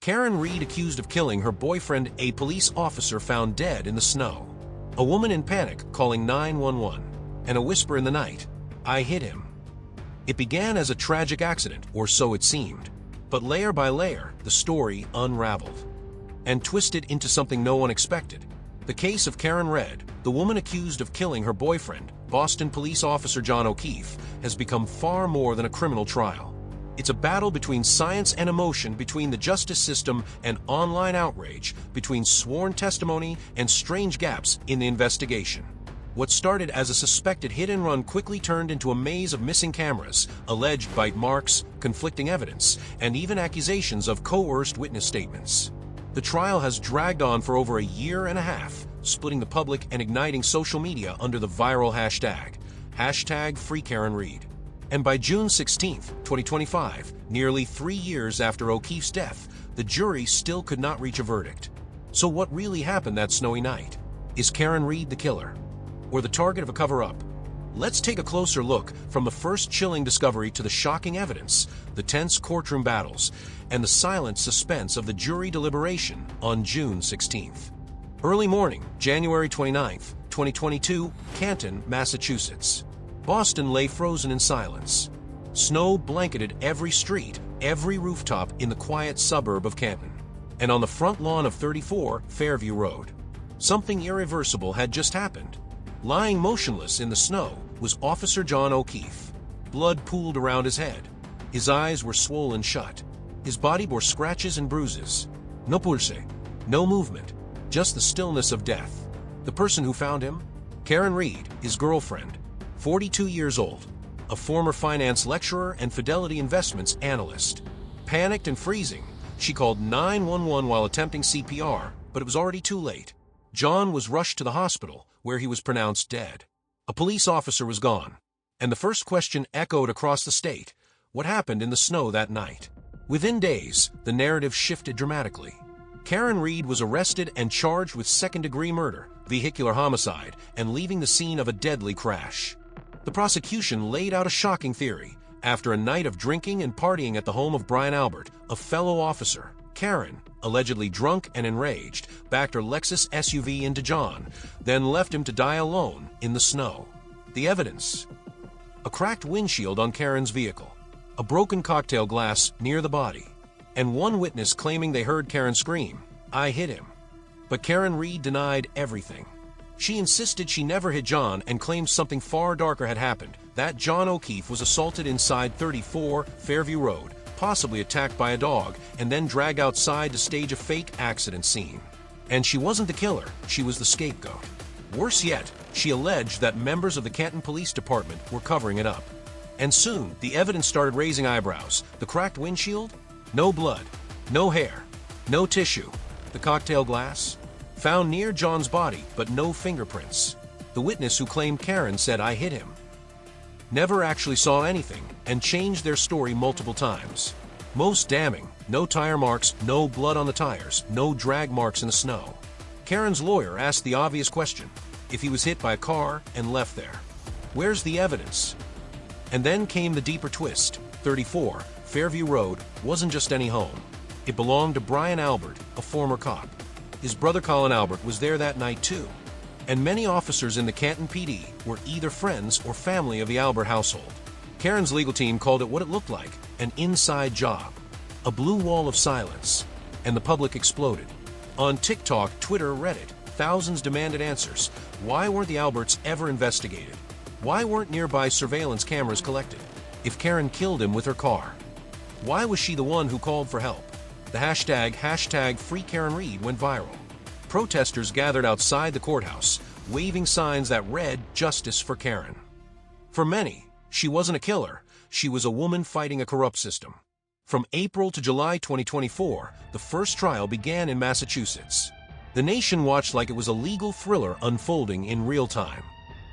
Karen Reed accused of killing her boyfriend, a police officer found dead in the snow. A woman in panic calling 911, and a whisper in the night, "I hit him." It began as a tragic accident, or so it seemed. But layer by layer, the story unraveled and twisted into something no one expected. The case of Karen Reed, the woman accused of killing her boyfriend, Boston police officer John O'Keefe, has become far more than a criminal trial. It's a battle between science and emotion, between the justice system and online outrage, between sworn testimony and strange gaps in the investigation. What started as a suspected hit-and-run quickly turned into a maze of missing cameras, alleged bite marks, conflicting evidence, and even accusations of coerced witness statements. The trial has dragged on for over a year and a half, splitting the public and igniting social media under the viral hashtag #FreeKarenReed. And by June 16, 2025, nearly 3 years after O'Keefe's death, the jury still could not reach a verdict. So what really happened that snowy night? Is Karen Reed the killer, or the target of a cover-up? Let's take a closer look, from the first chilling discovery to the shocking evidence, the tense courtroom battles, and the silent suspense of the jury deliberation on June 16th. Early morning, January 29th, 2022, Canton, Massachusetts. Boston lay frozen in silence. Snow blanketed every street, every rooftop in the quiet suburb of Canton. And on the front lawn of 34 Fairview Road, something irreversible had just happened. Lying motionless in the snow was Officer John O'Keefe. Blood pooled around his head. His eyes were swollen shut. His body bore scratches and bruises. No pulse, no movement, just the stillness of death. The person who found him? Karen Reed, his girlfriend, 42 years old, a former finance lecturer and Fidelity Investments analyst. Panicked and freezing, she called 911 while attempting CPR, but it was already too late. John was rushed to the hospital, where he was pronounced dead. A police officer was gone, and the first question echoed across the state: what happened in the snow that night? Within days, the narrative shifted dramatically. Karen Reed was arrested and charged with second-degree murder, vehicular homicide, and leaving the scene of a deadly crash. The prosecution laid out a shocking theory. After a night of drinking and partying at the home of Brian Albert, a fellow officer, Karen, allegedly drunk and enraged, backed her Lexus SUV into John, then left him to die alone in the snow. The evidence: a cracked windshield on Karen's vehicle, a broken cocktail glass near the body, and one witness claiming they heard Karen scream, "I hit him." But Karen Reed denied everything. She insisted she never hit John and claimed something far darker had happened, that John O'Keefe was assaulted inside 34 Fairview Road, possibly attacked by a dog, and then dragged outside to stage a fake accident scene. And she wasn't the killer, she was the scapegoat. Worse yet, she alleged that members of the Canton Police Department were covering it up. And soon, the evidence started raising eyebrows. The cracked windshield? No blood, no hair, no tissue. The cocktail glass? Found near John's body, but no fingerprints. The witness who claimed Karen said, "I hit him," never actually saw anything, and changed their story multiple times. Most damning, no tire marks, no blood on the tires, no drag marks in the snow. Karen's lawyer asked the obvious question: if he was hit by a car and left there, where's the evidence? And then came the deeper twist. 34 Fairview Road wasn't just any home. It belonged to Brian Albert, a former cop. His brother Colin Albert was there that night too. And many officers in the Canton PD were either friends or family of the Albert household. Karen's legal team called it what it looked like: an inside job. A blue wall of silence. And the public exploded. On TikTok, Twitter, Reddit, thousands demanded answers. Why weren't the Alberts ever investigated? Why weren't nearby surveillance cameras collected? If Karen killed him with her car, why was she the one who called for help? The hashtag #FreeKarenReed went viral. Protesters gathered outside the courthouse, waving signs that read, "Justice for Karen." For many, she wasn't a killer, she was a woman fighting a corrupt system. From April to July 2024, the first trial began in Massachusetts. The nation watched like it was a legal thriller unfolding in real time.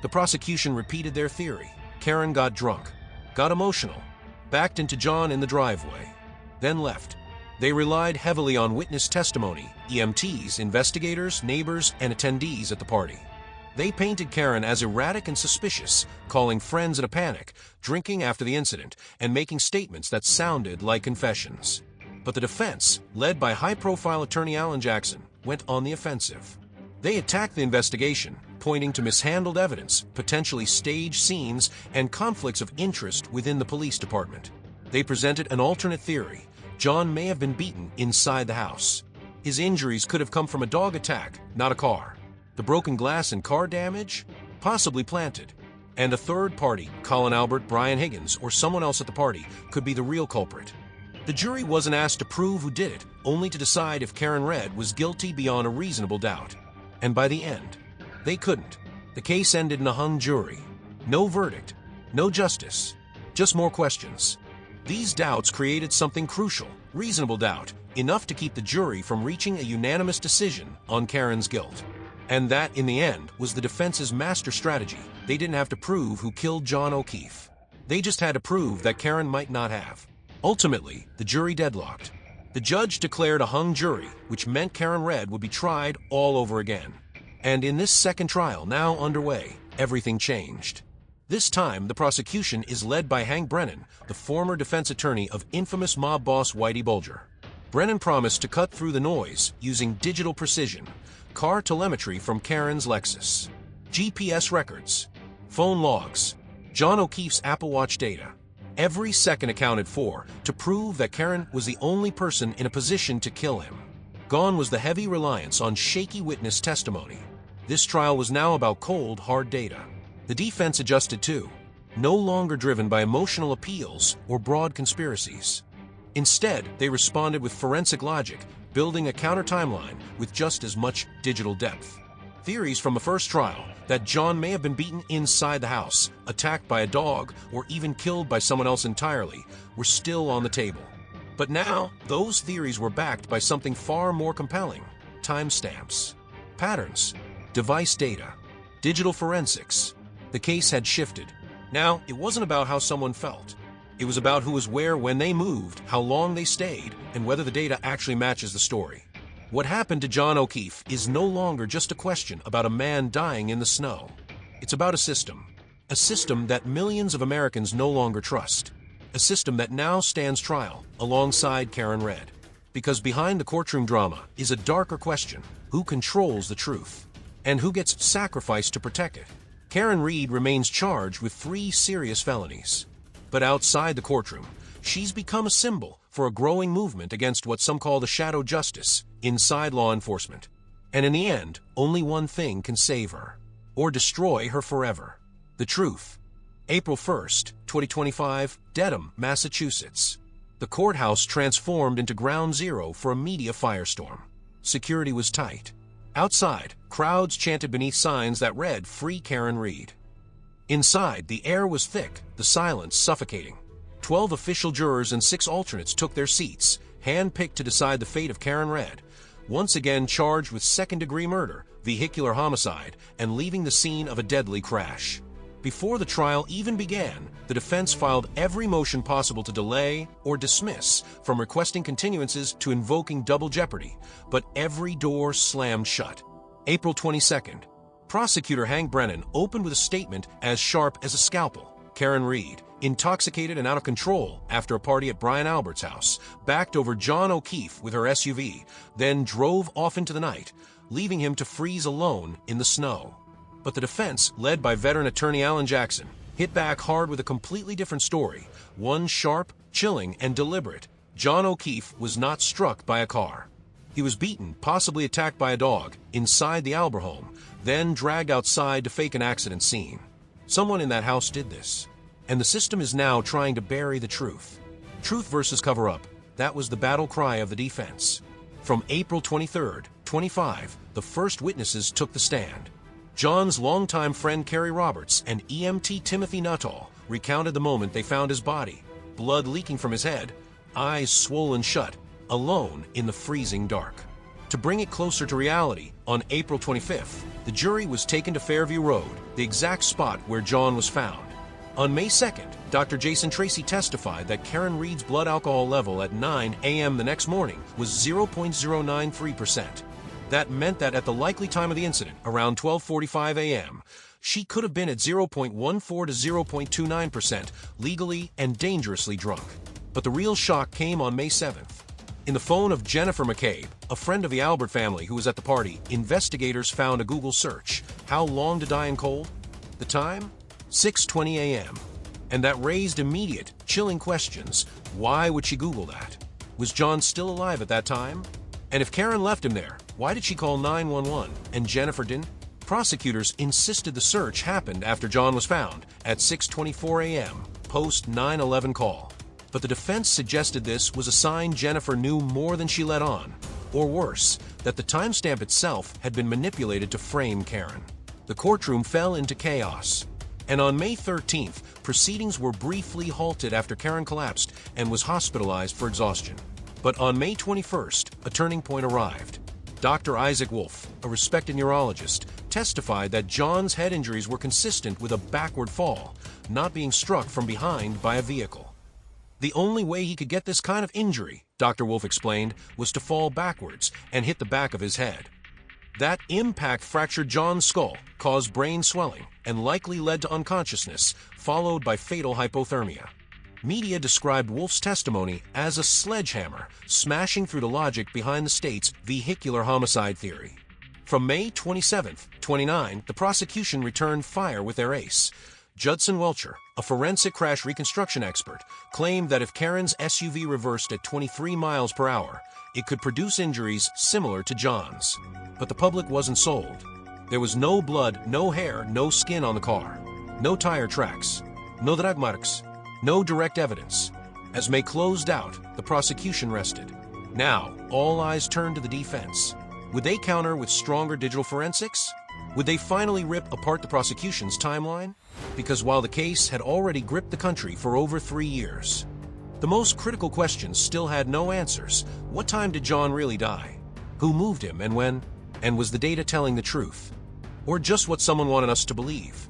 The prosecution repeated their theory. Karen got drunk, got emotional, backed into John in the driveway, then left. They relied heavily on witness testimony, EMTs, investigators, neighbors, and attendees at the party. They painted Karen as erratic and suspicious, calling friends in a panic, drinking after the incident, and making statements that sounded like confessions. But the defense, led by high-profile attorney Alan Jackson, went on the offensive. They attacked the investigation, pointing to mishandled evidence, potentially staged scenes, and conflicts of interest within the police department. They presented an alternate theory. John may have been beaten inside the house. His injuries could have come from a dog attack, not a car. The broken glass and car damage? Possibly planted. And a third party, Colin Albert, Brian Higgins, or someone else at the party, could be the real culprit. The jury wasn't asked to prove who did it, only to decide if Karen Red was guilty beyond a reasonable doubt. And by the end, they couldn't. The case ended in a hung jury. No verdict, no justice, just more questions. These doubts created something crucial, reasonable doubt, enough to keep the jury from reaching a unanimous decision on Karen's guilt. And that, in the end, was the defense's master strategy. They didn't have to prove who killed John O'Keefe. They just had to prove that Karen might not have. Ultimately, the jury deadlocked. The judge declared a hung jury, which meant Karen Red would be tried all over again. And in this second trial, now underway, everything changed. This time, the prosecution is led by Hank Brennan, the former defense attorney of infamous mob boss Whitey Bulger. Brennan promised to cut through the noise using digital precision, car telemetry from Karen's Lexus, GPS records, phone logs, John O'Keefe's Apple Watch data. Every second accounted for to prove that Karen was the only person in a position to kill him. Gone was the heavy reliance on shaky witness testimony. This trial was now about cold, hard data. The defense adjusted too, no longer driven by emotional appeals or broad conspiracies. Instead, they responded with forensic logic, building a counter-timeline with just as much digital depth. Theories from the first trial, that John may have been beaten inside the house, attacked by a dog, or even killed by someone else entirely, were still on the table. But now, those theories were backed by something far more compelling: timestamps, patterns, device data, digital forensics. The case had shifted. Now, it wasn't about how someone felt. It was about who was where when they moved, how long they stayed, and whether the data actually matches the story. What happened to John O'Keefe is no longer just a question about a man dying in the snow. It's about a system that millions of Americans no longer trust. A system that now stands trial alongside Karen Red. Because behind the courtroom drama is a darker question: who controls the truth? And who gets sacrificed to protect it? Karen Reed remains charged with 3 serious felonies. But outside the courtroom, she's become a symbol for a growing movement against what some call the shadow justice inside law enforcement. And in the end, only one thing can save her, or destroy her forever: the truth. April 1st, 2025, Dedham, Massachusetts. The courthouse transformed into ground zero for a media firestorm. Security was tight. Outside, crowds chanted beneath signs that read, "Free Karen Reed." Inside, the air was thick, the silence suffocating. 12 official jurors and 6 alternates took their seats, hand-picked to decide the fate of Karen Red, once again charged with second-degree murder, vehicular homicide, and leaving the scene of a deadly crash. Before the trial even began, the defense filed every motion possible to delay or dismiss, from requesting continuances to invoking double jeopardy, but every door slammed shut. April 22nd. Prosecutor Hank Brennan opened with a statement as sharp as a scalpel. Karen Reed, intoxicated and out of control after a party at Brian Albert's house, backed over John O'Keefe with her SUV, then drove off into the night, leaving him to freeze alone in the snow. But the defense, led by veteran attorney Alan Jackson, hit back hard with a completely different story, one sharp, chilling, and deliberate. John O'Keefe was not struck by a car. He was beaten, possibly attacked by a dog, inside the Albert home, then dragged outside to fake an accident scene. Someone in that house did this. And the system is now trying to bury the truth. Truth versus cover-up. That was the battle cry of the defense. From April 23rd, 25, the first witnesses took the stand. John's longtime friend Kerry Roberts and EMT Timothy Nuttall recounted the moment they found his body, blood leaking from his head, eyes swollen shut, alone in the freezing dark. To bring it closer to reality, on April 25th, the jury was taken to Fairview Road, the exact spot where John was found. On May 2nd, Dr. Jason Tracy testified that Karen Reed's blood alcohol level at 9 a.m. the next morning was 0.093%. That meant that at the likely time of the incident, around 12:45 a.m., she could have been at 0.14 to 0.29%, legally and dangerously drunk. But the real shock came on May 7th. In the phone of Jennifer McCabe, a friend of the Albert family who was at the party, investigators found a Google search. How long to die in cold? The time? 6:20 a.m. And that raised immediate, chilling questions. Why would she Google that? Was John still alive at that time? And if Karen left him there, why did she call 911 and Jennifer didn't? Prosecutors insisted the search happened after John was found at 6:24 a.m., post 9/11 call. But the defense suggested this was a sign Jennifer knew more than she let on, or worse, that the timestamp itself had been manipulated to frame Karen. The courtroom fell into chaos. And on May 13th, proceedings were briefly halted after Karen collapsed and was hospitalized for exhaustion. But on May 21st, a turning point arrived. Dr. Isaac Wolf, a respected neurologist, testified that John's head injuries were consistent with a backward fall, not being struck from behind by a vehicle. The only way he could get this kind of injury, Dr. Wolf explained, was to fall backwards and hit the back of his head. That impact fractured John's skull, caused brain swelling, and likely led to unconsciousness, followed by fatal hypothermia. Media described Wolf's testimony as a sledgehammer, smashing through the logic behind the state's vehicular homicide theory. From May 27th, 29, the prosecution returned fire with their ace. Judson Welcher, a forensic crash reconstruction expert, claimed that if Karen's SUV reversed at 23 miles per hour, it could produce injuries similar to John's. But the public wasn't sold. There was no blood, no hair, no skin on the car, no tire tracks, no drag marks, no direct evidence. As May closed out, the prosecution rested. Now, all eyes turned to the defense. Would they counter with stronger digital forensics? Would they finally rip apart the prosecution's timeline? Because while the case had already gripped the country for over 3 years, the most critical questions still had no answers. What time did John really die? Who moved him and when? And was the data telling the truth? Or just what someone wanted us to believe?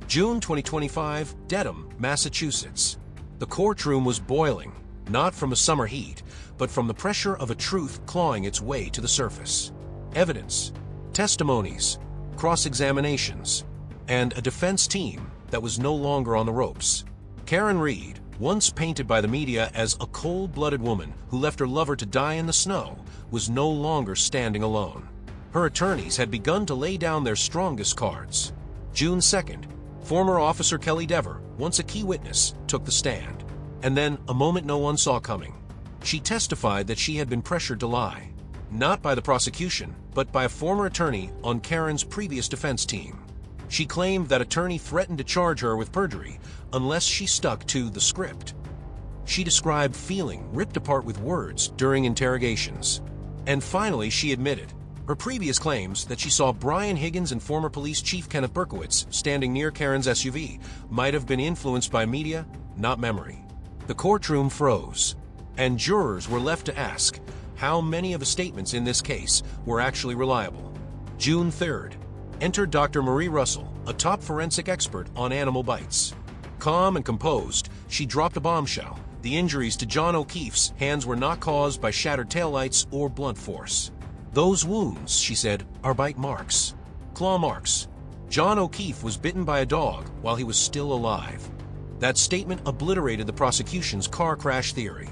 June 2025, Dedham, Massachusetts. The courtroom was boiling, not from a summer heat, but from the pressure of a truth clawing its way to the surface. Evidence, testimonies, cross-examinations, and a defense team that was no longer on the ropes. Karen Reed, once painted by the media as a cold-blooded woman who left her lover to die in the snow, was no longer standing alone. Her attorneys had begun to lay down their strongest cards. June 2nd, former Officer Kelly Dever, once a key witness, took the stand. And then, a moment no one saw coming. She testified that she had been pressured to lie, not by the prosecution, but by a former attorney on Karen's previous defense team. She claimed that attorney threatened to charge her with perjury unless she stuck to the script. She described feeling ripped apart with words during interrogations. And finally, she admitted her previous claims that she saw Brian Higgins and former police chief Kenneth Berkowitz standing near Karen's SUV might have been influenced by media, not memory. The courtroom froze, and jurors were left to ask how many of the statements in this case were actually reliable. June 3rd, entered Dr. Marie Russell, a top forensic expert on animal bites. Calm and composed, she dropped a bombshell. The injuries to John O'Keefe's hands were not caused by shattered taillights or blunt force. Those wounds, she said, are bite marks, claw marks. John O'Keefe was bitten by a dog while he was still alive. That statement obliterated the prosecution's car crash theory.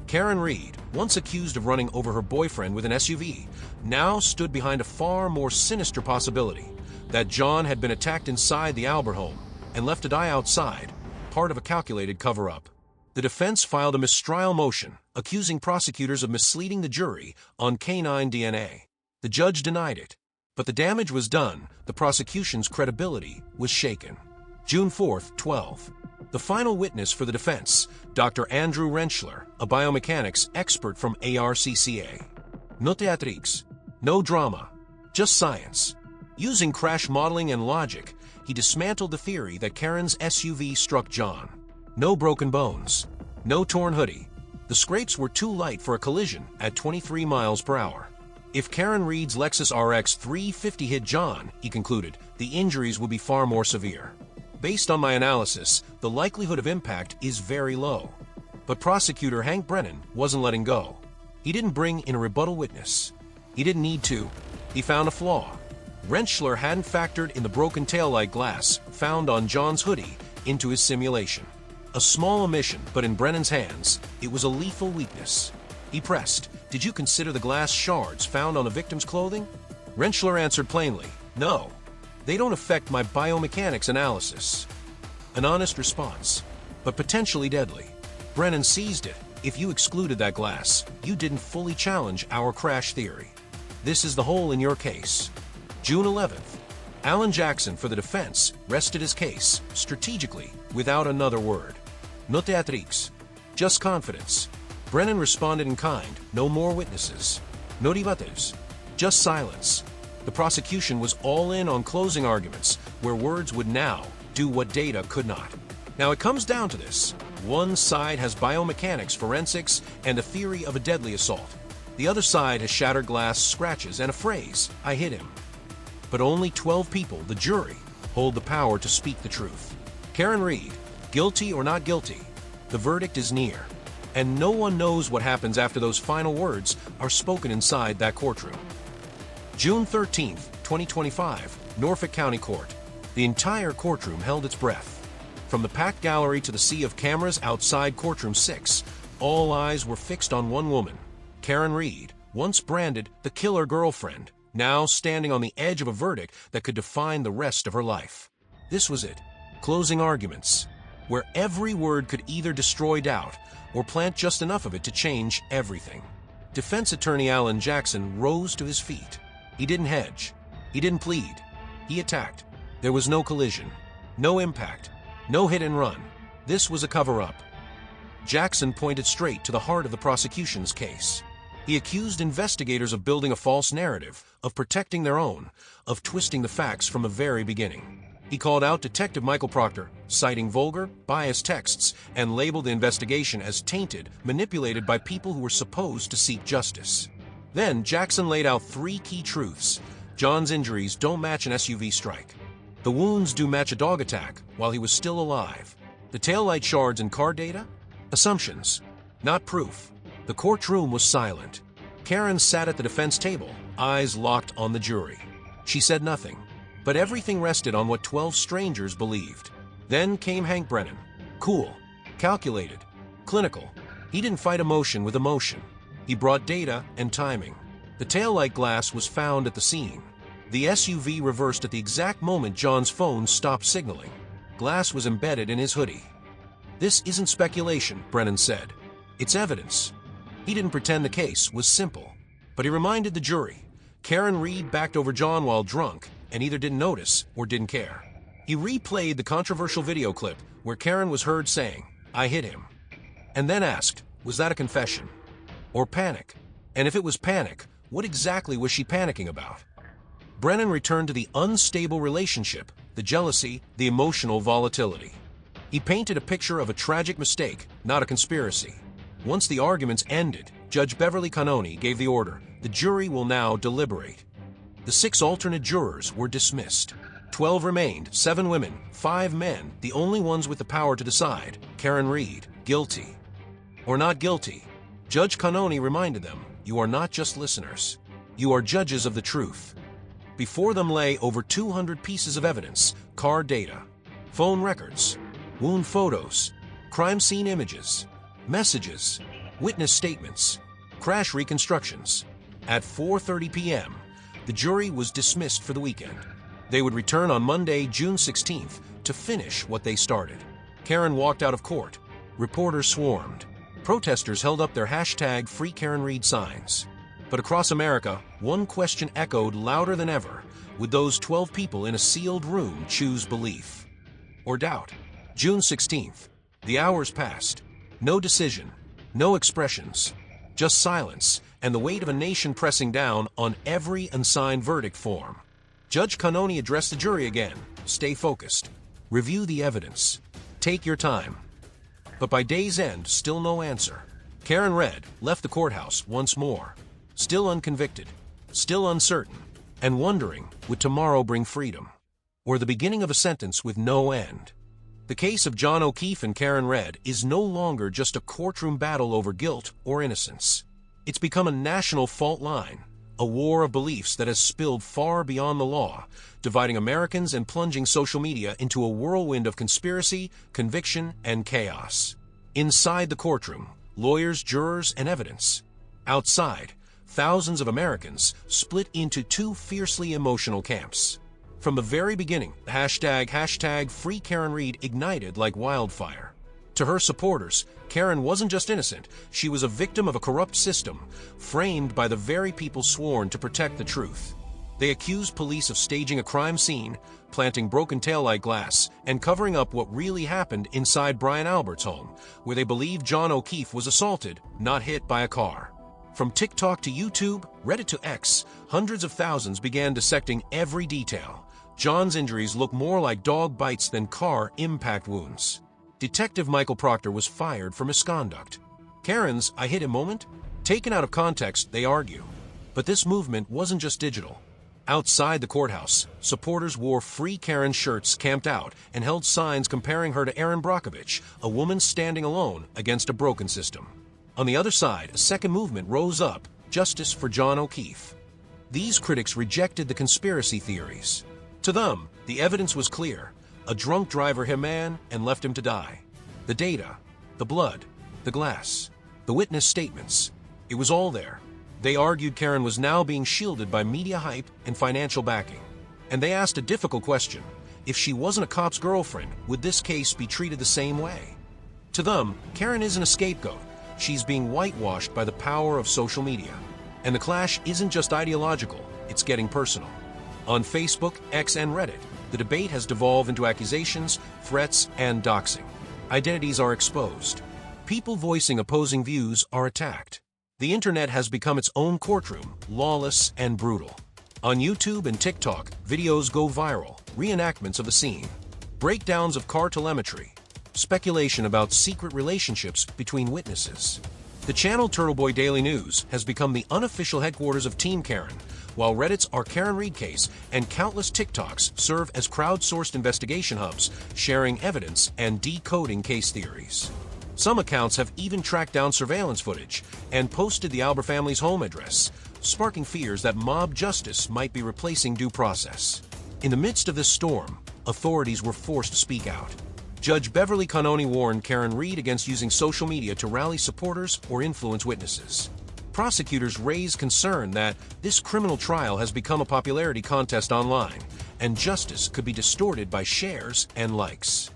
Karen Reed, once accused of running over her boyfriend with an SUV, now stood behind a far more sinister possibility, that John had been attacked inside the Albert home and left to die outside, part of a calculated cover-up. The defense filed a mistrial motion, accusing prosecutors of misleading the jury on canine DNA. The judge denied it, but the damage was done. The prosecution's credibility was shaken. June 4th, 12. The final witness for the defense, Dr. Andrew Rentschler, a biomechanics expert from ARCCA. No theatrics, no drama, just science. Using crash modeling and logic, he dismantled the theory that Karen's SUV struck John. No broken bones, no torn hoodie. The scrapes were too light for a collision at 23 miles per hour. If Karen Reed's Lexus RX 350 hit John, he concluded, the injuries would be far more severe. Based on my analysis, the likelihood of impact is very low. But prosecutor Hank Brennan wasn't letting go. He didn't bring in a rebuttal witness. He didn't need to. He found a flaw. Rentschler hadn't factored in the broken taillight glass found on John's hoodie into his simulation. A small omission, but in Brennan's hands, it was a lethal weakness. He pressed, Did you consider the glass shards found on the victim's clothing? Rentschler answered plainly, no. They don't affect my biomechanics analysis. An honest response, but potentially deadly. Brennan seized it. If you excluded that glass, you didn't fully challenge our crash theory. This is the hole in your case. June 11th. Alan Jackson, for the defense, rested his case, strategically, without another word. No théâtrix. Just confidence. Brennan responded in kind. No more witnesses. No debates. Just silence. The prosecution was all in on closing arguments, where words would now do what data could not. Now it comes down to this. One side has biomechanics, forensics, and a theory of a deadly assault. The other side has shattered glass, scratches, and a phrase, I hit him. But only 12 people, the jury, hold the power to speak the truth. Karen Reed, guilty or not guilty, the verdict is near. And no one knows what happens after those final words are spoken inside that courtroom. June 13th, 2025, Norfolk County Court. The entire courtroom held its breath. From the packed gallery to the sea of cameras outside courtroom 6, all eyes were fixed on one woman, Karen Reed, once branded the killer girlfriend, now standing on the edge of a verdict that could define the rest of her life. This was it, closing arguments, where every word could either destroy doubt or plant just enough of it to change everything. Defense attorney Alan Jackson rose to his feet. He didn't hedge. He didn't plead. He attacked. There was no collision, no impact, no hit and run. This was a cover-up. Jackson pointed straight to the heart of the prosecution's case. He accused investigators of building a false narrative, of protecting their own, of twisting the facts from the very beginning. He called out Detective Michael Proctor, citing vulgar, biased texts, and labeled the investigation as tainted, manipulated by people who were supposed to seek justice. Then Jackson laid out 3 key truths. John's injuries don't match an SUV strike. The wounds do match a dog attack while he was still alive. The taillight shards and car data? Assumptions, not proof. The courtroom was silent. Karen sat at the defense table, eyes locked on the jury. She said nothing, but everything rested on what 12 strangers believed. Then came Hank Brennan. Cool, calculated, clinical. He didn't fight emotion with emotion. He brought data and timing. The taillight glass was found at the scene. The SUV reversed at the exact moment John's phone stopped signaling. Glass was embedded in his hoodie. This isn't speculation, Brennan said. It's evidence. He didn't pretend the case was simple, but he reminded the jury. Karen Reed backed over John while drunk and either didn't notice or didn't care. He replayed the controversial video clip where Karen was heard saying, I hit him, and then asked, was that a confession? Or panic? And if it was panic, what exactly was she panicking about? Brennan returned to the unstable relationship, the jealousy, the emotional volatility. He painted a picture of a tragic mistake, not a conspiracy. Once the arguments ended, Judge Beverly Canoni gave the order. The jury will now deliberate. The 6 alternate jurors were dismissed. 12 remained, 7 women, 5 men, the only ones with the power to decide. Karen Reed, guilty or not guilty. Judge Canoni reminded them, you are not just listeners. You are judges of the truth. Before them lay over 200 pieces of evidence, car data, phone records, wound photos, crime scene images, messages, witness statements, crash reconstructions. At 4:30 p.m., the jury was dismissed for the weekend. They would return on Monday, June 16th, to finish what they started. Karen walked out of court. Reporters swarmed. Protesters held up their hashtag #FreeKarenReed signs. But across America, one question echoed louder than ever. Would those 12 people in a sealed room choose belief or doubt? June 16th. The hours passed. No decision, no expressions, just silence and the weight of a nation pressing down on every unsigned verdict form. Judge Canoni addressed the jury again. Stay focused. Review the evidence. Take your time. But by day's end, still no answer. Karen Reed left the courthouse once more. Still unconvicted, still uncertain, and wondering, would tomorrow bring freedom? Or the beginning of a sentence with no end? The case of John O'Keefe and Karen Reed is no longer just a courtroom battle over guilt or innocence. It's become a national fault line, a war of beliefs that has spilled far beyond the law, dividing Americans and plunging social media into a whirlwind of conspiracy, conviction, and chaos. Inside the courtroom, lawyers, jurors, and evidence. Outside, thousands of Americans split into two fiercely emotional camps. From the very beginning, the hashtag Free Karen Read ignited like wildfire. To her supporters, Karen wasn't just innocent, she was a victim of a corrupt system, framed by the very people sworn to protect the truth. They accused police of staging a crime scene, planting broken taillight glass, and covering up what really happened inside Brian Albert's home, where they believed John O'Keefe was assaulted, not hit by a car. From TikTok to YouTube, Reddit to X, hundreds of thousands began dissecting every detail. John's injuries look more like dog bites than car impact wounds. Detective Michael Proctor was fired for misconduct. Karen's "I hit him" moment? Taken out of context, they argue. But this movement wasn't just digital. Outside the courthouse, supporters wore Free Karen shirts, camped out, and held signs comparing her to Erin Brockovich, a woman standing alone against a broken system. On the other side, a second movement rose up, Justice for John O'Keefe. These critics rejected the conspiracy theories. To them, the evidence was clear. A drunk driver hit a man and left him to die. The data, the blood, the glass, the witness statements, it was all there. They argued Karen was now being shielded by media hype and financial backing. And they asked a difficult question. If she wasn't a cop's girlfriend, would this case be treated the same way? To them, Karen isn't a scapegoat. She's being whitewashed by the power of social media. And the clash isn't just ideological, it's getting personal. On Facebook, X, and Reddit, the debate has devolved into accusations, threats, and doxing. Identities are exposed. People voicing opposing views are attacked. The internet has become its own courtroom, lawless and brutal. On YouTube and TikTok, videos go viral, reenactments of the scene, breakdowns of car telemetry, speculation about secret relationships between witnesses. The channel Turtleboy Daily News has become the unofficial headquarters of Team Karen, while Reddit's Our Karen Read Case and countless TikToks serve as crowdsourced investigation hubs, sharing evidence and decoding case theories. Some accounts have even tracked down surveillance footage and posted the Albert family's home address, sparking fears that mob justice might be replacing due process. In the midst of this storm, authorities were forced to speak out. Judge Beverly Cannoni warned Karen Read against using social media to rally supporters or influence witnesses. Prosecutors raised concern that this criminal trial has become a popularity contest online, and justice could be distorted by shares and likes.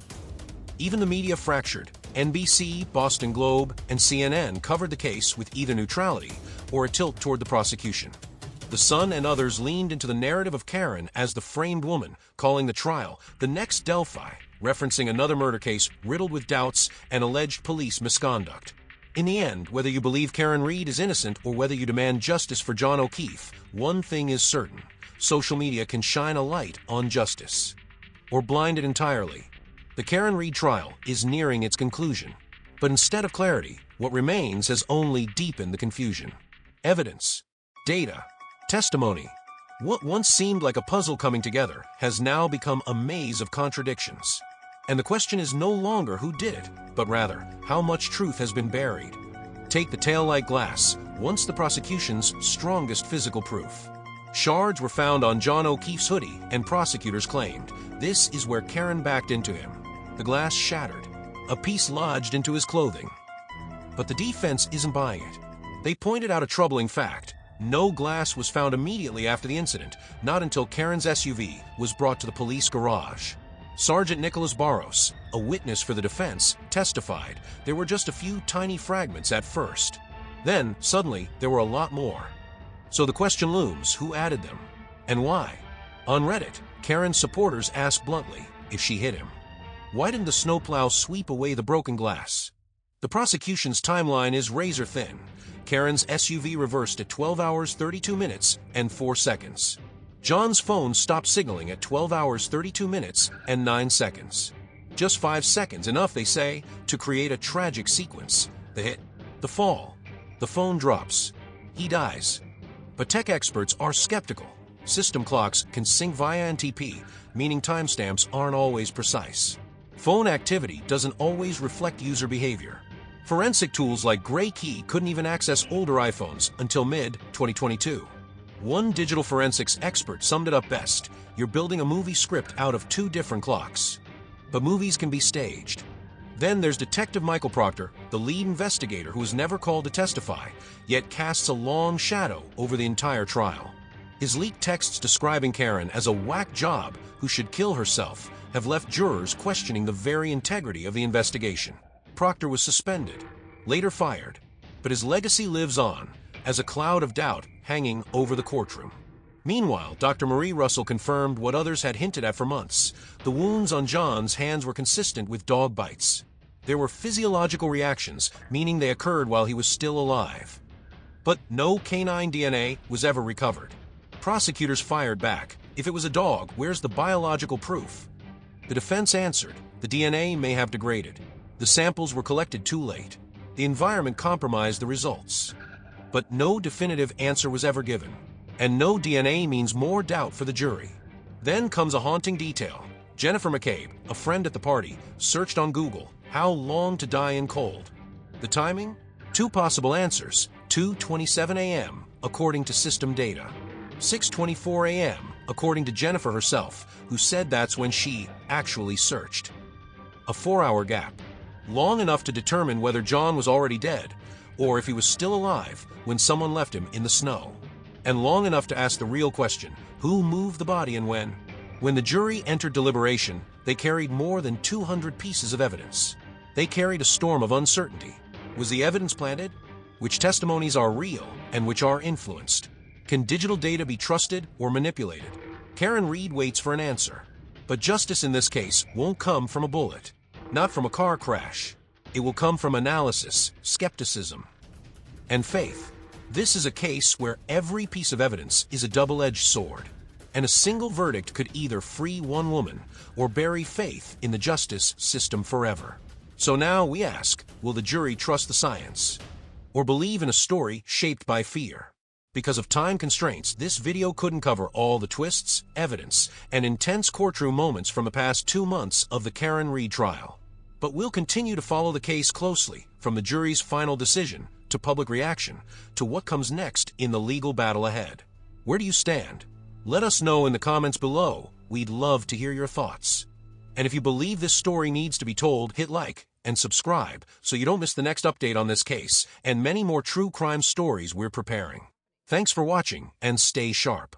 Even the media fractured. NBC, Boston Globe, and CNN covered the case with either neutrality or a tilt toward the prosecution. The Sun and others leaned into the narrative of Karen as the framed woman, calling the trial the next Delphi, referencing another murder case riddled with doubts and alleged police misconduct. In the end, whether you believe Karen Read is innocent or whether you demand justice for John O'Keefe, one thing is certain: social media can shine a light on justice, or blind it entirely. The Karen Read trial is nearing its conclusion, but instead of clarity, what remains has only deepened the confusion. Evidence, data, testimony. What once seemed like a puzzle coming together has now become a maze of contradictions. And the question is no longer who did it, but rather how much truth has been buried. Take the taillight glass, once the prosecution's strongest physical proof. Shards were found on John O'Keefe's hoodie, and prosecutors claimed this is where Karen backed into him. The glass shattered, a piece lodged into his clothing. But the defense isn't buying it. They pointed out a troubling fact. No glass was found immediately after the incident, not until Karen's SUV was brought to the police garage. Sergeant Nicholas Barros, a witness for the defense, testified there were just a few tiny fragments at first. Then, suddenly, there were a lot more. So the question looms, who added them? And why? On Reddit, Karen's supporters asked bluntly if she hit him. Why didn't the snowplow sweep away the broken glass? The prosecution's timeline is razor thin. Karen's SUV reversed at 12 hours 32 minutes and 4 seconds. John's phone stopped signaling at 12 hours 32 minutes and 9 seconds. Just 5 seconds, enough, they say, to create a tragic sequence. The hit, the fall, the phone drops, he dies. But tech experts are skeptical. System clocks can sync via NTP, meaning timestamps aren't always precise. Phone activity doesn't always reflect user behavior. Forensic tools like Gray Key couldn't even access older iPhones until mid-2022. One digital forensics expert summed it up best: you're building a movie script out of two different clocks. But movies can be staged. Then there's Detective Michael Proctor, the lead investigator who was never called to testify, yet casts a long shadow over the entire trial. His leaked texts describing Karen as a whack job who should kill herself have left jurors questioning the very integrity of the investigation. Proctor was suspended, later fired, but his legacy lives on as a cloud of doubt hanging over the courtroom. Meanwhile, Dr. Marie Russell confirmed what others had hinted at for months. The wounds on John's hands were consistent with dog bites. There were physiological reactions, meaning they occurred while he was still alive. But no canine DNA was ever recovered. Prosecutors fired back. If it was a dog, where's the biological proof? The defense answered, the DNA may have degraded. The samples were collected too late. The environment compromised the results. But no definitive answer was ever given. And no DNA means more doubt for the jury. Then comes a haunting detail. Jennifer McCabe, a friend at the party, searched on Google, how long to die in cold. The timing? Two possible answers, 2:27 a.m., according to system data. 6:24 a.m., according to Jennifer herself, who said that's when she actually searched. A 4-hour gap, long enough to determine whether John was already dead, or if he was still alive when someone left him in the snow. And long enough to ask the real question, who moved the body and when? When the jury entered deliberation, they carried more than 200 pieces of evidence. They carried a storm of uncertainty. Was the evidence planted? Which testimonies are real and which are influenced? Can digital data be trusted or manipulated? Karen Reed waits for an answer. But justice in this case won't come from a bullet, not from a car crash. It will come from analysis, skepticism, and faith. This is a case where every piece of evidence is a double-edged sword, and a single verdict could either free one woman or bury faith in the justice system forever. So now we ask, will the jury trust the science or believe in a story shaped by fear? Because of time constraints, this video couldn't cover all the twists, evidence, and intense courtroom moments from the past 2 months of the Karen Reed trial. But we'll continue to follow the case closely, from the jury's final decision to public reaction, to what comes next in the legal battle ahead. Where do you stand? Let us know in the comments below. We'd love to hear your thoughts. And if you believe this story needs to be told, hit like and subscribe so you don't miss the next update on this case and many more true crime stories we're preparing. Thanks for watching and stay sharp.